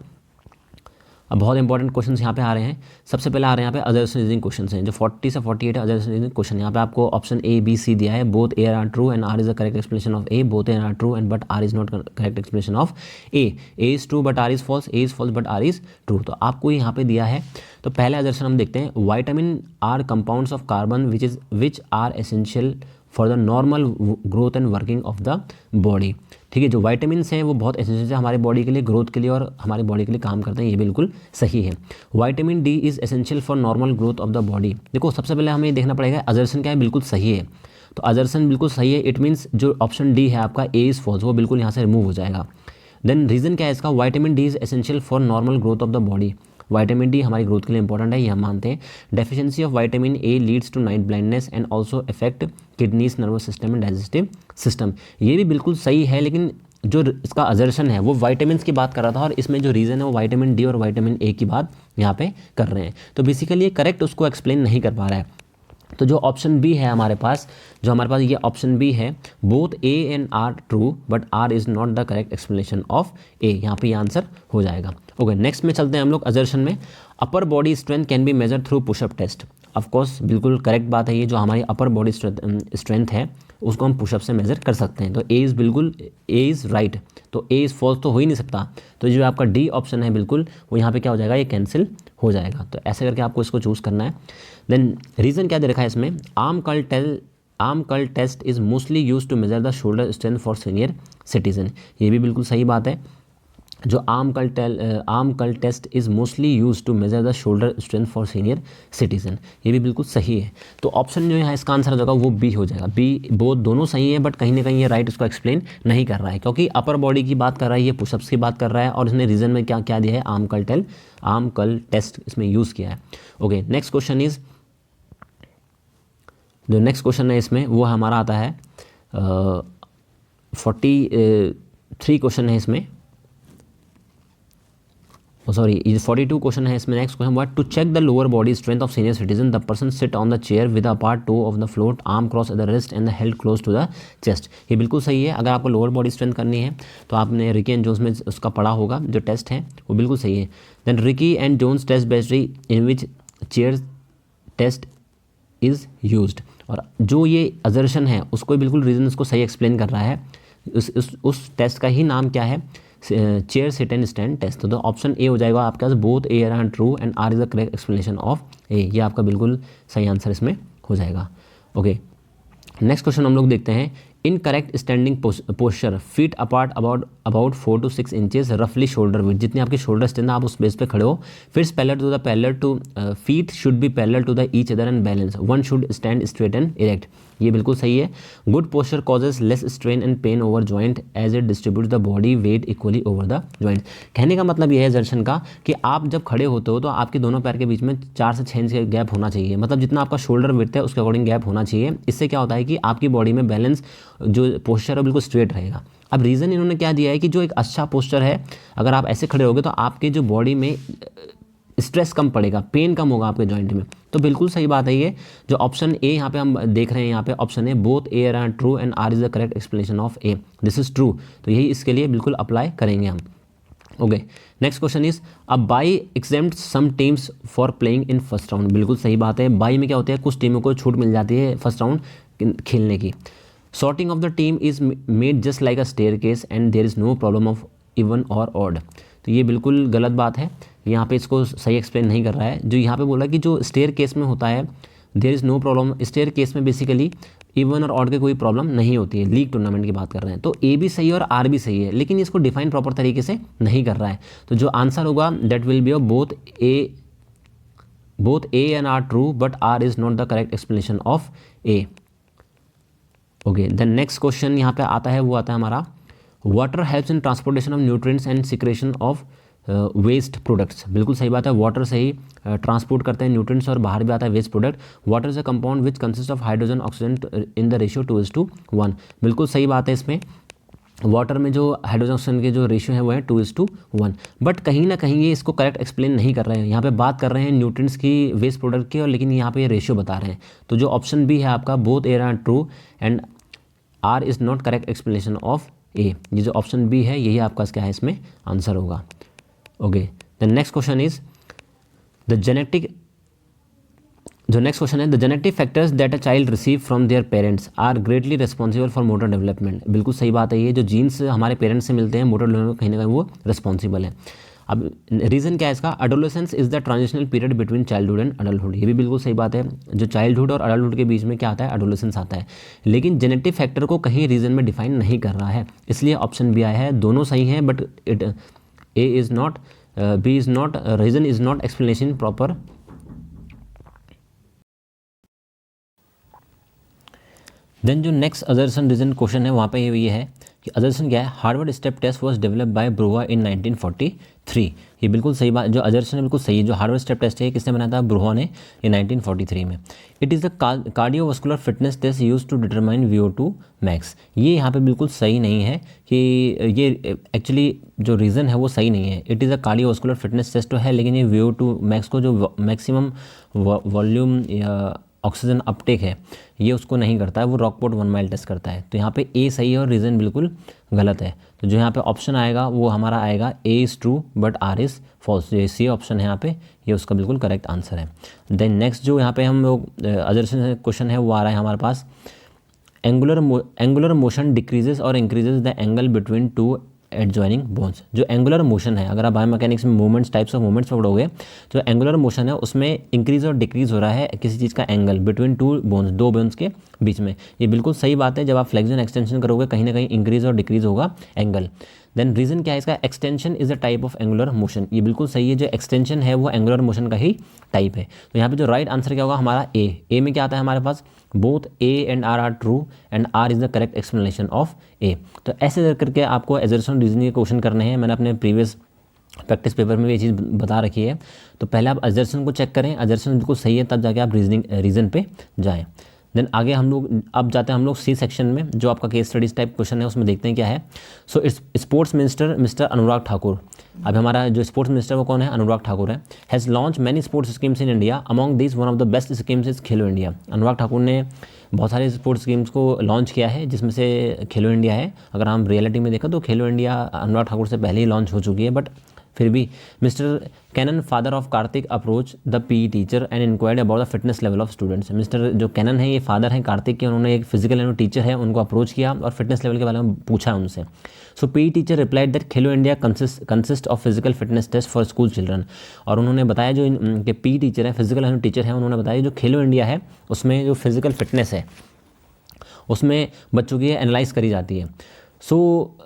Speaker 1: अब बहुत इंपॉर्टेंट क्वेश्चन यहाँ पे आ रहे हैं। सबसे पहले आ रहे हैं यहाँ पे अजर्शन रीजनिंग क्वेश्चन हैं, जो 40 से 48 अजर्शन रीजनिंग क्वेश्चन। यहाँ पे आपको ऑप्शन ए बी सी दिया है, both A R true and R is the correct explanation of A, both A R true and but R is not correct explanation of A is true but R is false, A is false but R is true. तो आपको यहाँ पे दिया है। तो पहले अजर्शन हम देखते हैं, vitamin are compounds of carbon which are essential for the normal growth and working of the body. ठीक है, जो वाइटामिन हैं वो बहुत एसेंशियल है हमारे बॉडी के लिए, ग्रोथ के लिए और हमारी बॉडी के लिए काम करते हैं, ये बिल्कुल सही है। Vitamin D is essential for normal growth of the body. देखो सबसे पहले हमें देखना पड़ेगा अजर्शन क्या है, बिल्कुल सही है। तो अजर्शन बिल्कुल सही है, इट मीन्स जो ऑप्शन डी है आपका ए इज़ फॉल्स, वो बिल्कुल यहाँ से रिमूव हो जाएगा। देन रीज़न क्या है इसका? Vitamin D is essential for normal growth of the body. Vitamin D हमारी ग्रोथ के लिए इंपॉर्टेंट है, ये हम मानते हैं। Deficiency of vitamin A leads to night blindness and also effect kidneys, nervous system and digestive system. ये भी बिल्कुल सही है, लेकिन जो इसका अजर्शन है वो वाइटामिन की बात कर रहा था, और इसमें जो रीज़न है वो वाइटामिन डी और वाइटामिन ए की बात यहाँ पे कर रहे हैं। तो बेसिकली ये करेक्ट उसको एक्सप्लेन नहीं कर पा रहा है। तो जो ऑप्शन बी है हमारे पास, ये ऑप्शन बी है, both A and R true but R is not the correct explanation of A, यहाँ पे ये आंसर हो जाएगा। ओके, नेक्स्ट में चलते हैं हम लोग अजर्शन में। Upper body strength can be measure through pushup test. Of course बिल्कुल करेक्ट बात है, ये जो हमारी अपर बॉडी स्ट्रेंथ है उसको हम पुशअप से मेजर कर सकते हैं। तो ए इज़ राइट, तो ए इज़ फॉल्स तो हो ही नहीं सकता। तो जो आपका डी ऑप्शन है बिल्कुल वो यहाँ पे क्या हो जाएगा? ये कैंसिल हो जाएगा। तो ऐसे करके आपको इसको चूज़ करना है। देन रीज़न क्या दे रखा है इसमें? Arm curl test is mostly use to measure the shoulder strength for senior citizen. ये भी बिल्कुल सही बात है। जो arm curl test is mostly use to measure the shoulder strength for senior citizen, ये भी बिल्कुल सही है। तो ऑप्शन जो यहाँ इसका आंसर हो जाएगा वो बी हो जाएगा। बी बोथ दोनों सही है, बट कहीं ना कहीं ये राइट उसको एक्सप्लेन नहीं कर रहा है, क्योंकि अपर बॉडी की बात कर रहा है, ये पुशअप्स की बात कर रहा है, और इसने रीजन में क्या दिया है? आर्म कर्ल टेस्ट इसमें यूज़ किया है। ओके, नेक्स्ट क्वेश्चन इज, जो नेक्स्ट क्वेश्चन है इसमें वो हमारा आता है 43 क्वेश्चन है इसमें, सॉरी ये 42 क्वेश्चन है इसमें। Next question what to check the lower body strength of senior citizen, the person sit on the chair with a part toe of the float, arm cross the wrist and the held close to the chest. ये बिल्कुल सही है। अगर आपको lower body strength करनी है तो आपने रिकी एंड जोन्स में उसका पढ़ा होगा, जो टेस्ट है वो बिल्कुल सही है। Then Rikli and Jones test based in which chair test is used, और जो ये अजर्शन है उसको बिल्कुल रीज़न उसको सही एक्सप्लेन कर रहा है। उस टेस्ट का ही नाम क्या है? Chair sit and stand test. तो ऑप्शन ए हो जाएगा आपके पास, both A R true and R is the correct explanation of A, ये आपका बिल्कुल सही आंसर इसमें हो जाएगा। ओके, नेक्स्ट क्वेश्चन हम लोग देखते हैं। In correct standing posture, feet apart about 4 to 6 inches, रफली शोल्डर विड्थ, जितनी आपकी शोल्डर स्ट्रेंथ आप उस बेस पे खड़े हो। फिर parallel to feet should be parallel to the each other and balance, one should stand straight and erect, ये बिल्कुल सही है। Good posture causes less strain and pain over joint as it distribute the body weight equally over the joint. कहने का मतलब यह है दर्शन का कि आप जब खड़े होते हो तो आपके दोनों पैर के बीच में 4 से 6 इंच का गैप होना चाहिए, मतलब जितना आपका शोल्डर विड्थ है उसके अकॉर्डिंग गैप होना चाहिए। इससे क्या होता है कि आपकी बॉडी में बैलेंस, जो पोस्चर है बिल्कुल स्ट्रेट रहेगा। अब रीज़न इन्होंने क्या दिया है कि जो एक अच्छा पोस्चर है, अगर आप ऐसे खड़े होगे तो आपके जो बॉडी में स्ट्रेस कम पड़ेगा, पेन कम होगा आपके जॉइंट में। तो बिल्कुल सही बात है ये। जो ऑप्शन ए यहाँ पे हम देख रहे हैं, यहाँ पे ऑप्शन है both A R true and R is the correct explanation of A, this is true. तो यही इसके लिए बिल्कुल अप्लाई करेंगे हम। Okay, next question is a bye exempt some teams for playing in first round. बिल्कुल सही बात है, बाई में क्या होता है, कुछ टीमों को छूट मिल जाती है फर्स्ट राउंड खेलने की। Sorting of the team is made just like a staircase and there is no problem of even और ऑड। तो ये बिल्कुल गलत बात है, यहाँ पे इसको सही एक्सप्लेन नहीं कर रहा है। जो यहाँ पे बोला कि जो स्टेयर केस में होता है there is no problem, staircase में बेसिकली इवन और ऑड के कोई प्रॉब्लम नहीं होती है। लीग टूर्नामेंट की बात कर रहे हैं तो ए भी सही है और आर भी सही है, लेकिन इसको डिफाइन प्रॉपर तरीके से नहीं कर रहा है। तो जो आंसर होगा that will be of both A and R true but R is not the correct explanation of A. Okay, then next question यहाँ पे आता है, वो आता है हमारा water helps in transportation of nutrients and secretion of waste products. बिल्कुल सही बात है, वाटर से ही ट्रांसपोर्ट करते हैं न्यूट्रिएंट्स और बाहर भी आता है waste product. Water is a compound which consist of hydrogen oxygen in the ratio 2:1। बिल्कुल सही बात है, इसमें वाटर में जो हाइड्रोजन ऑक्सीजन के जो रेशियो है वो है 2:1। बट कहीं ना कहीं ये इसको करेक्ट एक्सप्लेन नहीं कर रहे हैं। यहाँ पे बात कर रहे हैं न्यूट्रिएंट्स की वेस्ट प्रोडक्ट की, और लेकिन यहाँ पे ये रेशियो बता रहे हैं। तो जो ऑप्शन बी है आपका both A R true and R is not correct explanation of A. ये जो ऑप्शन बी है यही आपका क्या है इसमें आंसर होगा। Okay, the next question is the genetic factors that a child receive from their parents are greatly responsible for motor development. बिल्कुल सही बात है, ये जो जीन्स हमारे पेरेंट्स से मिलते हैं मोटर डेवलपमेंट कहीं ना कहीं वो रिस्पॉन्सिबल है। अब रीज़न क्या है इसका, adolescence is the transitional period between childhood and adulthood. ये भी बिल्कुल सही बात है, जो चाइल्डहुड और अडल्टहुड के बीच में क्या आता है, एडोलेसेंस आता है। लेकिन जेनेटिक फैक्टर को कहीं रीजन में डिफाइन नहीं कर रहा है, इसलिए ऑप्शन बी आया है। दोनों सही हैं but A is not, B is not, reason is not explanation proper. Then जो नेक्स्ट अजर्सन रीजन क्वेश्चन है वहाँ पे ये है कि अजर्सन क्या है, Harvard step test was developed by Brouha in 1943। ये बिल्कुल सही बात, जो अजर्सन है बिल्कुल सही है। जो हार्वर्ड स्टेप टेस्ट है किसने बनाया था, ब्रूहा ने, ये 1943 में। It is the cardiovascular fitness test use to determine VO2 max. ये यहाँ पे बिल्कुल सही नहीं है कि ये एक्चुअली जो रीज़न है वो सही नहीं है। It is a cardiovascular fitness test तो है, लेकिन ये VO2 मैक्स को जो मैक्सिमम वॉल्यूम या ऑक्सीजन अपटेक है ये उसको नहीं करता है, वो रॉकपोर्ट 1 माइल टेस्ट करता है। तो यहाँ पे ए सही है और रीज़न बिल्कुल गलत है। तो जो यहाँ पे ऑप्शन आएगा वो हमारा आएगा A is true but R is false. ये सी ऑप्शन है यहाँ पे, ये उसका बिल्कुल करेक्ट आंसर है। देन नेक्स्ट जो यहाँ पे हम लोग अजर्सन क्वेश्चन है वो आ रहा है हमारे पास, एंगुलर मोशन डिक्रीजेज और increases the angle between two adjoining bones. जो एंगुलर मोशन है, अगर आप बायोमैकेनिक्स में मूवमेंट्स, टाइप्स ऑफ मूवमेंट्स पढ़ोगे, जो एंगुलर मोशन है उसमें इंक्रीज और डिक्रीज हो रहा है किसी चीज़ का एंगल बिटवीन टू बोन्स, दो बोन्स के बीच में। ये बिल्कुल सही बात है, जब आप फ्लेक्शन एक्सटेंशन करोगे कहीं ना कहीं इंक्रीज और डिक्रीज होगा एंगल। देन रीज़न क्या है इसका, extension is a type of angular motion. ये बिल्कुल सही है, जो एक्सटेंशन है वो एंगुलर मोशन का ही टाइप है। तो यहाँ पे जो राइट आंसर क्या होगा हमारा ए में क्या आता है हमारे पास, both A and R true and R is the correct explanation of A. तो ऐसे करके आपको एजर्सन रीजनिंग के क्वेश्चन करने हैं। मैंने अपने प्रीवियस प्रैक्टिस पेपर में भी ये चीज़ बता रखी है। तो पहले आप अजर्सन को चेक करें, अजर्सन बिल्कुल सही है तब जाके आप रीज़न पे जाएँ। देन आगे हम लोग अब जाते हैं हम लोग सी सेक्शन में, जो आपका केस स्टडीज टाइप क्वेश्चन है उसमें देखते हैं क्या है। So sports minister mister Anurag Thakur, अब हमारा जो स्पोर्ट्स मिनिस्टर वो कौन है, अनुराग ठाकुर है। Has launch many sports schemes in India, among this one of the best schemes is Khelo India. Anurag Thakur ने बहुत सारे स्पोर्ट्स स्कीम्स को लॉन्च किया है जिसमें से खेलो इंडिया है। अगर हम रियलिटी में देखा तो खेलो इंडिया अनुराग ठाकुर से पहले ही लॉन्च हो चुकी है, बट फिर भी mister Kannan father of Kartik approach the PE teacher and inquired about the fitness level of students. Mister जो कैनन है ये फादर हैं कार्तिक के, उन्होंने एक फिजिकल टीचर है उनको अप्रोच किया और फिटनेस लेवल के बारे में पूछा उनसे। So PE teacher replied that Khelo India consist of physical fitness test for school children. और उन्होंने बताया जो इनके PE टीचर है, फिजिकल टीचर है, उन्होंने बताया जो खेलो इंडिया है उसमें जो फिजिकल फिटनेस है उसमें बच्चों की एनालाइज करी जाती है। So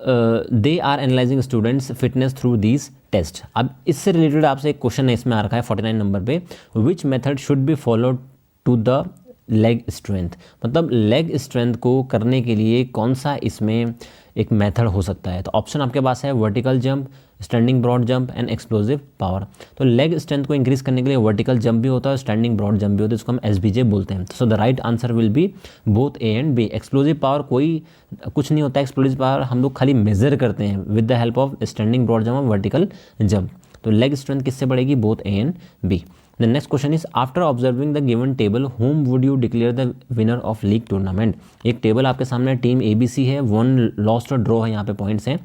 Speaker 1: they are analysing students fitness through these test. अब इससे रिलेटेड आपसे एक क्वेश्चन है इसमें आ रखा है 49 नंबर पे, which method should be followed to the leg strength. मतलब लेग स्ट्रेंथ को करने के लिए कौन सा इसमें एक मेथड हो सकता है। तो ऑप्शन आपके पास है vertical jump, standing broad jump and explosive power. तो लेग स्ट्रेंथ को इंक्रीज करने के लिए वर्टिकल जंप भी होता है, स्टैंडिंग ब्रॉड जंप भी होता है, इसको हम SBJ बोलते हैं। सो the right answer will B both A and B। Explosive power कोई कुछ नहीं होता है, एक्सप्लोजिव पावर हम लोग खाली मेजर करते हैं with the help of standing broad jump और वर्टिकल जंप। तो लेग स्ट्रेंथ किससे बढ़ेगी, both A and B. The next question is after observing the given table whom would you declare the winner of league tournament. एक table आपके सामने, team ABC है, 1 lost और draw है, यहाँ पे पॉइंट्स हैं,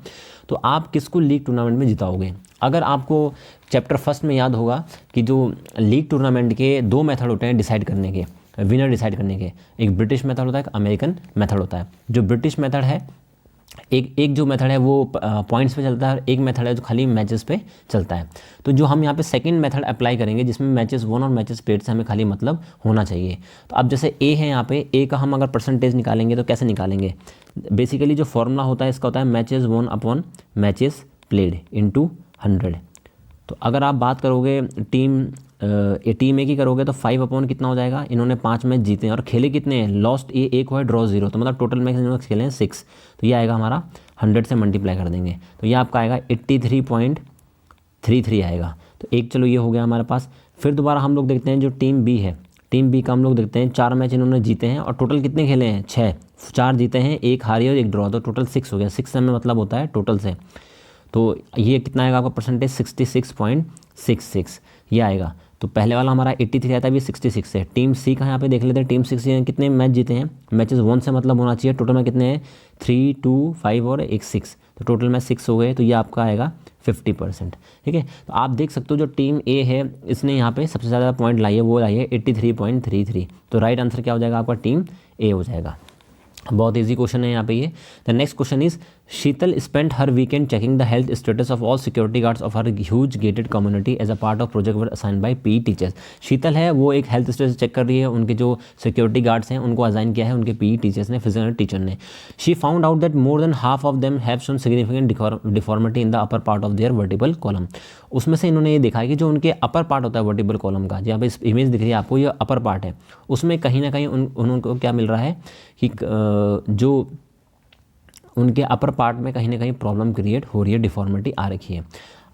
Speaker 1: तो आप किसको लीग टूर्नामेंट में जिताओगे। अगर आपको चैप्टर फर्स्ट में याद होगा कि जो लीग टूर्नामेंट के 2 मेथड होते हैं डिसाइड करने के, विनर डिसाइड करने के, एक ब्रिटिश मेथड होता है, एक अमेरिकन मेथड होता है। जो ब्रिटिश मेथड है, एक जो मेथड है वो पॉइंट्स पे चलता है, और एक मेथड है जो खाली मैचेस पे चलता है। तो जो हम यहाँ पे सेकंड मेथड अप्लाई करेंगे जिसमें मैचेस वन और मैचेस पेड से हमें खाली मतलब होना चाहिए। तो अब जैसे ए है, यहाँ पे ए का हम अगर परसेंटेज निकालेंगे तो कैसे निकालेंगे, बेसिकली जो फॉर्मूला होता है इसका होता है matches one upon matches played into 100। तो अगर आप बात करोगे टीम ए की करोगे तो 5 अपॉन कितना हो जाएगा, इन्होंने 5 मैच जीते हैं और खेले कितने हैं, लॉस्ट ए 1 हुआ है, ड्रॉ 0, तो मतलब टोटल मैच इन्होंने खेले हैं 6। तो ये आएगा हमारा 100 से मल्टीप्लाई कर देंगे तो ये आपका आएगा 83.33 आएगा। तो एक चलो ये हो गया हमारे पास। फिर दोबारा हम लोग देखते हैं जो टीम बी है, टीम बी का हम लोग देखते हैं 4 मैच इन्होंने जीते हैं और टोटल कितने खेले हैं, 6, 4 जीते हैं, 1 हारे और 1 ड्रॉ, तो टोटल 6 हो गया। 6 में मतलब होता है टोटल से, तो ये कितना आएगा आपका परसेंटेज 66.66 ये आएगा। तो पहले वाला हमारा 83 आया था, अभी 66 है। टीम सी का यहाँ पे देख लेते हैं, टीम 6 कितने मैच जीते हैं, मैचेस 1 से मतलब होना चाहिए, टोटल में कितने हैं 3, 2, 5 और 1 6, तो टोटल में 6 हो गए, तो ये आपका आएगा 50%। ठीक है, तो आप देख सकते हो जो टीम ए है इसने यहाँ पे सबसे ज़्यादा पॉइंट लाई है, वो लाई है 83.33, तो राइट आंसर क्या हो जाएगा आपका, टीम ए हो जाएगा। बहुत इजी क्वेश्चन है यहाँ पे ये। The next question is Shital spent her weekend checking the health status of all security guards of her huge gated community as a part of project work assign by P teachers. Shital है वो एक health status check कर रही है, उनके जो security guards हैं उनको असाइन किया है उनके पी टीचर्स ने, फिजिकल टीचर ने। She found out that more than half of them have shown significant deformity in the upper part of their vertebral column. उसमें से इन्होंने ये देखा है कि जो उनके अपर पार्ट होता है वर्टिबल कॉलम का, जहाँ पे इस इमेज दिख रही है आपको, ये अपर पार्ट है, उसमें कहीं ना कहीं उनको क्या मिल रहा है कि जो उनके अपर पार्ट में कहीं ना कहीं प्रॉब्लम क्रिएट हो रही है, डिफॉर्मिटी आ रखी है।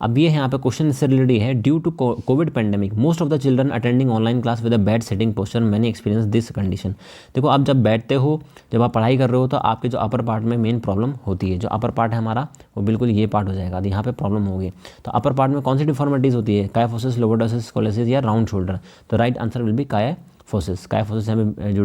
Speaker 1: अब ये यहाँ पे क्वेश्चन इससे रिलेटेड है, due to COVID pandemic most of the children attending online class with a bad sitting posture many experience this condition. देखो आप जब बैठते हो, जब आप पढ़ाई कर रहे हो, तो आपके जो अपर पार्ट में मेन प्रॉब्लम होती है, जो अपर पार्ट है हमारा वो बिल्कुल ये पार्ट हो जाएगा, यहाँ पे प्रॉब्लम होगी। तो अपर पार्ट में कौन सी डिफॉर्मिटीज़ होती है, कायाफोसिस, लोवर्डोसिस, स्कोलेसिस या राउंड शोल्डर। तो राइट आंसर विल बी कायाफोसिस। कायाफोसिस में जो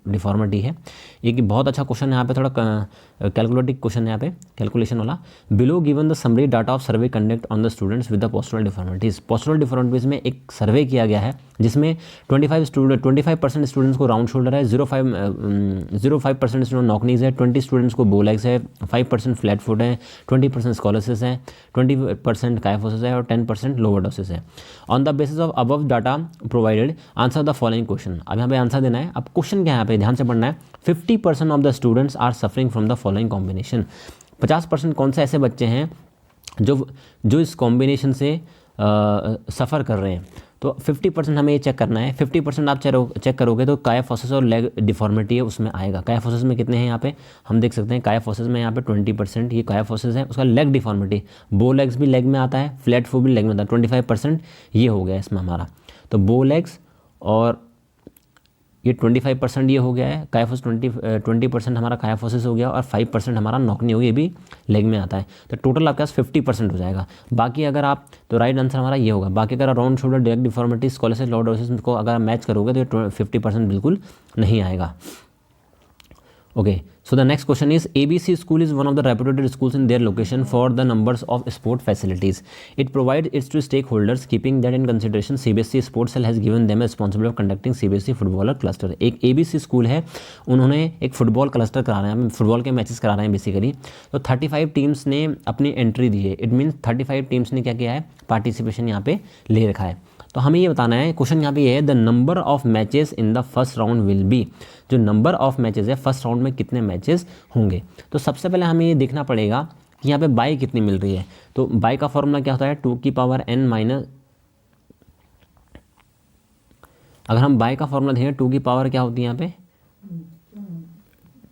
Speaker 1: डिफॉर्मिटी है। एक बहुत अच्छा क्वेश्चन है यहाँ पे, थोड़ा कैलकुलेटिव क्वेश्चन है यहाँ पे, कैलकुलेशन वाला। Below given the summary data of survey conduct on the students with the postural deformities. Postural deformities में एक सर्वे किया गया है जिसमें 25% स्टूडेंट्स को राउंड शोल्डर है, 0.5% स्टूडेंट नॉकनीज है, 20 स्टूडेंट्स को बोलेग्स है, 5% फ्लैट फुट है, 20% स्कोलेसिस है, 20% कायाफोसिस है और 10% लोवर्डोसिस है। On the basis of above data provided answer the following question. अब यहाँ पे आंसर देना है। अब क्वेश्चन क्या है यहाँ पे, ध्यान से पढ़ना है। 50% of the students are suffering from the following combination. 50% कौन से ऐसे बच्चे हैं जो इस कॉम्बिनेशन से सफ़र कर रहे हैं। तो 50% हमें ये चेक करना है। 50% आप चेक करोगे तो कायाफोसिस और लेग डिफॉर्मिटी है उसमें आएगा। कायाफोसिस में कितने हैं यहाँ पे हम देख सकते हैं, कायाफोसिस में यहाँ पे 20% ये कायाफोसिस है। उसका लेग डिफॉर्मिटी, बो लेग्स भी लेग में आता है, फ्लैट फुट भी लेग में आता है, 25% ये हो गया इसमें हमारा। तो बो लेग्स और ये 25% ये हो गया है, कायाफोसिस 20% हमारा कायाफोसिस हो गया और 5% हमारा नॉकनी हो गया, ये भी लेग में आता है। तो टोटल आपके पास 50% हो जाएगा। बाकी अगर आप, तो राइट आंसर हमारा ये होगा। बाकी अगर round shoulder, leg deformity, scoliosis, lordosis को अगर आप मैच करोगे तो ये 50% बिल्कुल नहीं आएगा। Okay, so the next question is ABC school is one of the reputed schools in their location for the numbers of sport facilities. It provides its to stakeholders keeping that in consideration CBSE sports cell has given them a responsibility of conducting CBSE footballer cluster. एक ABC school है, उन्होंने एक football cluster करा रहे हैं, football के matches करा रहे हैं बेसिकली। तो 35 टीम्स ने अपनी एंट्री दी है। इट मीन्स 35 टीम्स ने क्या किया है, पार्टिसिपेशन यहाँ पे ले रखा है। तो हमें ये बताना है, क्वेश्चन यहाँ पे ये है, the number of matches in the first round will be. जो नंबर ऑफ मैचेस है फर्स्ट राउंड में कितने मैचेस होंगे। तो सबसे पहले हमें ये देखना पड़ेगा कि यहाँ पे बाई कितनी मिल रही है। तो बाई का फॉर्मूला क्या होता है, 2 की पावर n माइनस, अगर हम बाई का फॉर्मूला देखें 2 की पावर क्या होती है यहाँ पे,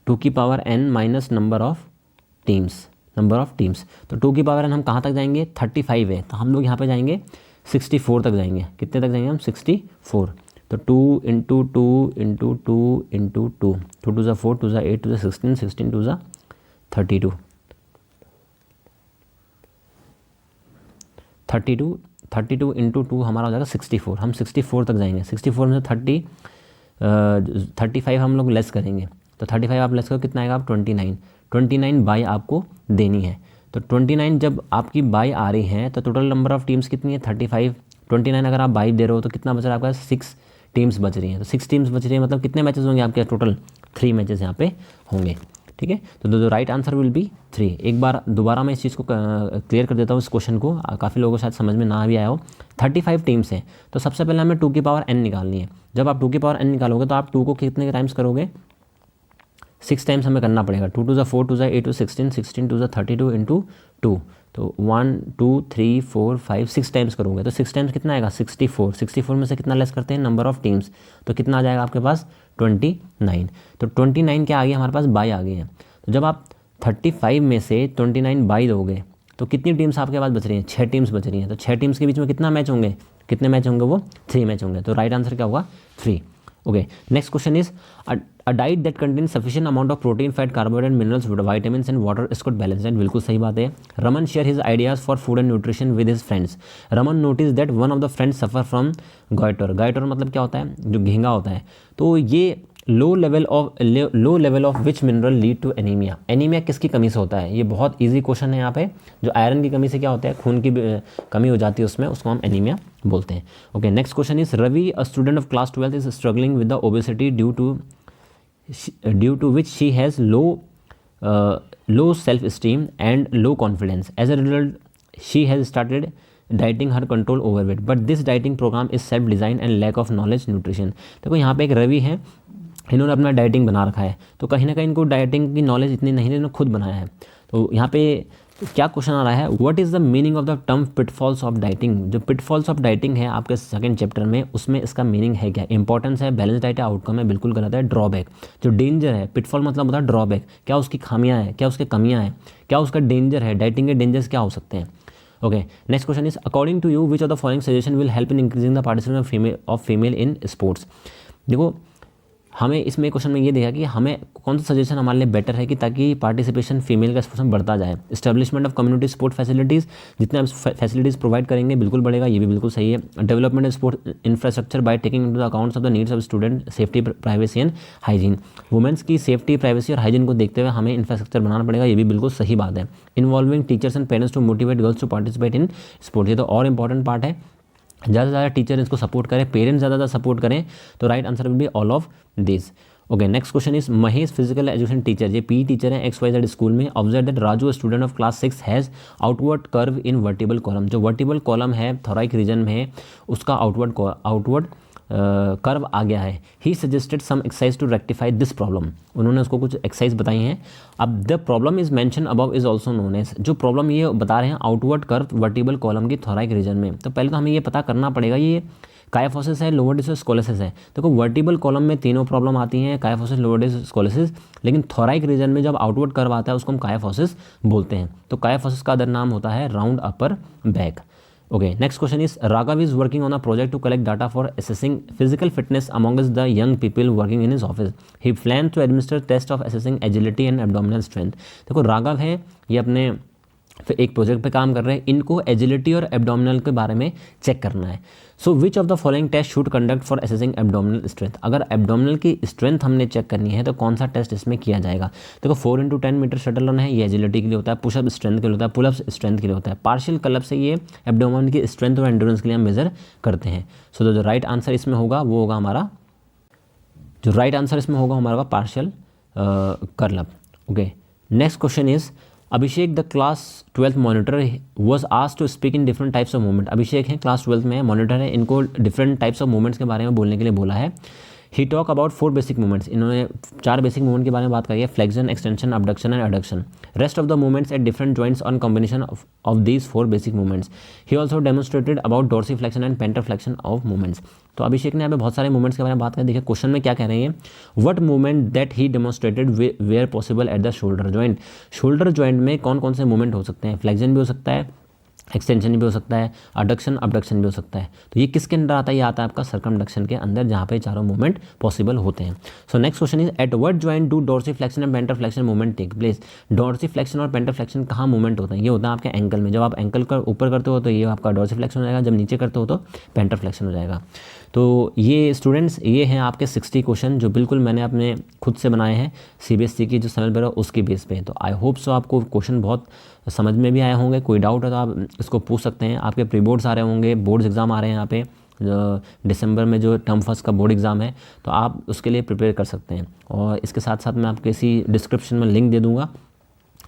Speaker 1: 2 की power n minus number of teams. तो 2 की पावर n हम कहाँ तक जाएंगे, 35 है, तो हम लोग यहाँ पे जाएंगे 64 तक जाएंगे। कितने तक जाएंगे हम, 64। तो 2 इंटू 2 इंटू 2 इंटू 2, 2 टू ज़ा 4, 2 ज़ा 8, 2 ज़ा 16, 16 टू ज़ा 32। 32 इंटू 2 हमारा हो जाएगा 64, हम 64 तक जाएंगे। 64 में 35 हम लोग लेस करेंगे, तो 35 आप लेस करो कितना आएगा, आप 29 बाई आपको देनी है। तो 29 जब आपकी बाई आ रही है तो टोटल नंबर ऑफ टीम्स कितनी है, 35। 29 अगर आप बाई दे रहे हो तो कितना बच रहा है आपका, 6 टीम्स बच रही हैं। तो 6 टीम्स बच रही है, मतलब कितने मैचेस होंगे आपके, टोटल 3 मैचेस यहाँ पे होंगे। ठीक है, तो the right answer will B 3। एक बार दोबारा मैं इस चीज़ को क्लियर कर देता हूँ, इस क्वेश्चन को, काफ़ी लोगों को शायद समझ में ना भी आया हो। 35 टीम्स हैं, तो सबसे पहले हमें 2 की पावर n निकालनी है। जब आप 2 की पावर n निकालोगे तो आप 2 को कितने टाइम्स करोगे, 6 टाइम्स हमें करना पड़ेगा। 2 टू ज़ा 4, 2 ज़ा 8 टू 16, 16 टू ज़ा 32 इंटू 2, तो 1 2 3 4 5 6 टाइम्स करोगे तो 6 टाइम्स कितना आएगा, 64। 64 में से कितना लेस करते हैं, नंबर ऑफ टीम्स, तो कितना आ जाएगा आपके पास, 29। तो 29 क्या आ गया हमारे पास, बाई आ गई है। तो जब आप 35 में से 29 बाई दोगे तो कितनी टीम्स आपके पास बच रही हैं, 6 टीम्स बच रही हैं। तो 6 टीम्स के बीच में कितना मैच होंगे, कितने मैच होंगे, वो 3 मैच होंगे। तो राइट आंसर क्या होगा, 3। Okay, next question is a diet that contains sufficient amount of protein, fat, carbohydrate, minerals, vitamins and water is called balanced diet. बिल्कुल सही बात है। Raman share his ideas for food and nutrition with his friends. Raman notice that one of the friends suffer from goitre. Goitre मतलब क्या होता है, जो घेंगा होता है। तो ये low level of which mineral lead to anemia. Anemia किसकी कमी से होता है, ये बहुत इजी क्वेश्चन है यहाँ पे। जो आयरन की कमी से क्या होता है, खून की कमी हो जाती है उसमें, उसको हम एनीमिया बोलते हैं। Okay, next question is Ravi a student of class 12 is struggling with the obesity due to which she has low self esteem and low confidence. As a result she has started dieting her control over weight, but this dieting program is self design and lack of knowledge nutrition. देखो यहाँ पे एक रवि है, इन्होंने अपना dieting बना रखा है, तो कहीं ना कहीं इनको डाइटिंग की नॉलेज इतनी नहीं है, इन्होंने खुद बनाया है। तो यहाँ पे क्या क्वेश्चन आ रहा है, what is the meaning of the term pitfalls of dieting. जो पिटफॉल्स ऑफ डाइटिंग है आपके सेकंड चैप्टर में, उसमें इसका मीनिंग है क्या, इंपॉर्टेंस है, बैलेंस डाइट है, आउटकम है, बिल्कुल गलत है, ड्रॉबैक। जो डेंजर है, पिटफॉल मतलब होता है ड्रॉबैक, क्या उसकी खामियाँ हैं, क्या उसके कमियाँ हैं, क्या उसका डेंजर है, डाइटिंग के डेंजर्स क्या हो सकते हैं। Okay, next question is according to you which of the following suggestion will help in increasing the participation of female in sports. देखो हमें इसमें क्वेश्चन में ये देखा कि हमें कौन सा सजेशन हमारे लिए बेटर है कि ताकि पार्टिसिपेशन फीमेल का स्पोर्ट्स में बढ़ता जाए। Establishment of community sport facilities, जितने आप फैसिलिटीज़ प्रोवाइड करेंगे बिल्कुल बढ़ेगा, ये भी बिल्कुल सही है। Development of sport infrastructure by taking into the accounts of the needs of student, safety, privacy and hygiene. Women's की सेफ्टी, प्राइवेसी और हाइजीन को देखते हुए हमें इंफ्रास्ट्रक्चर बनाना पड़ेगा, ये भी बिल्कुल सही बात है। Involving teachers and parents to motivate girls to participate in sports, ये तो और इंपॉर्टेंट पार्ट है। ज़्यादा से ज़्यादा टीचर इसको सपोर्ट करें, पेरेंट्स ज़्यादा सपोर्ट करें, तो right answer will be all of this. Okay, next question is Mahesh physical education teacher, ये पी टीचर है XYZ स्कूल में। Observe that Raju student of class 6 has outward curve in vertebral column. जो vertebral column है थोराइक reason में है, उसका outward curve आ गया है। He suggested some exercise to rectify this problem, उन्होंने उसको कुछ एक्सरसाइज बताई हैं। अब the problem is mention above is also known as, जो प्रॉब्लम ये बता रहे हैं आउटवर्ड कर्व वर्टिबल कॉलम की थोराइक रीजन में, तो पहले तो हमें ये पता करना पड़ेगा ये कायाफोसिस है, लोअर डिस्क स्कोलेसिस है। देखो वर्टिबल कॉलम में तीनों प्रॉब्लम आती हैं, कायाफोसिस, लोअर डिस्क स्कोलेसिस, लेकिन थोराइक रीजन में जब आउटवर्ड कर्व आता है उसको हम कायाफोसिस बोलते हैं। तो कायाफोसिस का अदर नाम होता है round upper back. Okay, next question is Raghav is working on a project to collect data for assessing physical fitness amongst the young people working in his office. He plan to administer test of assessing agility and abdominal strength. देखो राघव है, ये अपने फिर एक project पे काम कर रहे हैं, इनको एजिलिटी और एब्डोमिनल के बारे में चेक करना है। So which of the following test should conduct for assessing abdominal strength. अगर एब्डोमिनल की स्ट्रेंथ हमने चेक करनी है तो कौन सा टेस्ट इसमें किया जाएगा। देखो 4x10 मीटर शटल रन है, ये एजिलिटी के लिए होता है, पुशअप स्ट्रेंथ के लिए होता है, पुलअप स्ट्रेंथ के लिए होता है। पार्शियल क्लब से ये एब्डोमिनल की स्ट्रेंथ और एंड्योरेंस के लिए हम मेजर करते हैं। सो जो राइट आंसर इसमें होगा वो होगा हमारा, जो राइट आंसर इसमें होगा हमारा partial curl up. Okay, next question is Abhishek the class 12th monitor was asked to speak in different types of movement. Abhishek है क्लास 12th में, मॉनिटर है, इनको डिफरेंट टाइप्स ऑफ मूवमेंट्स के बारे में बोलने के लिए बोला है। ही टॉक अबाउट 4 बेसिक मूवमेंट्स, इन्होंने 4 बेसिक मूवमेंट के बारे में बात करी है, flexion, extension, abduction and adduction. Rest of the movements at different joints on combination of these 4 basic movements. He also demonstrated about dorsiflexion and plantarflexion of movements. तो अभिषेक ने यहाँ पे बहुत सारे मूवमेंट्स के बारे में बात करी। देखिए क्वेश्चन में क्या कह रहे हैं, what movement that he demonstrated were possible at the shoulder joint. Shoulder joint में कौन कौन से मूवमेंट हो सकते हैं, फ्लेक्शन भी हो सकता है, एक्सटेंशन भी हो सकता है, अडक्शन अबडक्शन भी हो सकता है। तो ये किसके अंदर आता है? ये आता है आपका सर्कमडक्शन के अंदर, जहाँ पे चारों मूवमेंट पॉसिबल होते हैं। So next question is at what joint do dorsiflexion and plantar flexion movement take place? Dorsiflexion और पेंटर फ्लेक्शन कहाँ मूवमेंट होता है? ये होता है आपके एंकल में। जब आप एंकल का ऊपर करते हो तो ये आपका डोर्सिफ्लेक्शन हो जाएगा, जब नीचे करते हो तो पेंटर फ्लेक्शन हो जाएगा। तो ये स्टूडेंट्स, ये हैं आपके 60 क्वेश्चन जो बिल्कुल मैंने अपने खुद से बनाए हैं CBSE की जो सेमेस्टर है उसकी बेस पे। तो आई होप सो आपको क्वेश्चन बहुत समझ में भी आए होंगे। कोई डाउट है तो आप इसको पूछ सकते हैं। आपके प्री बोर्ड्स आ रहे होंगे, बोर्ड्स एग्ज़ाम आ रहे हैं यहाँ पे दिसंबर में, जो टर्म फर्स्ट का बोर्ड एग्ज़ाम है, तो आप उसके लिए प्रिपेयर कर सकते हैं। और इसके साथ साथ मैं आपके इसी डिस्क्रिप्शन में लिंक दे दूँगा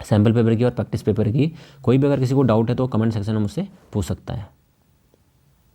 Speaker 1: सैम्पल पेपर की और प्रैक्टिस पेपर की। कोई भी अगर किसी को डाउट है तो कमेंट सेक्शन में मुझसे पूछ सकता है।